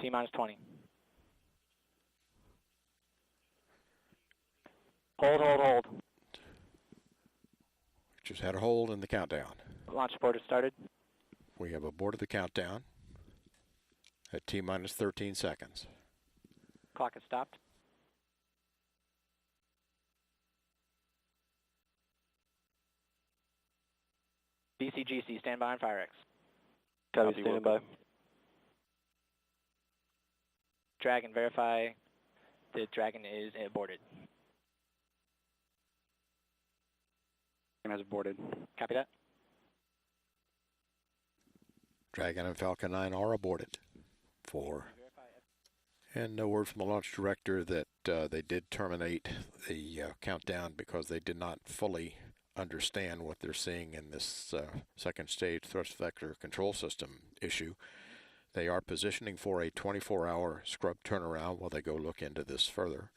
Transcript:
T-minus 20. Hold. Just had a hold in the countdown. Launch support has started. We have aborted the countdown at T-minus 13 seconds. Clock has stopped. BCGC, stand by on FireX. Copy, standing by. Dragon, verify the Dragon is aborted. Dragon has aborted. Copy that. Dragon and Falcon 9 are aborted. And no word from the launch director that they did terminate the countdown because they did not fully understand what they're seeing in this second stage thrust vector control system issue. They are positioning for a 24-hour scrub turnaround while they go look into this further.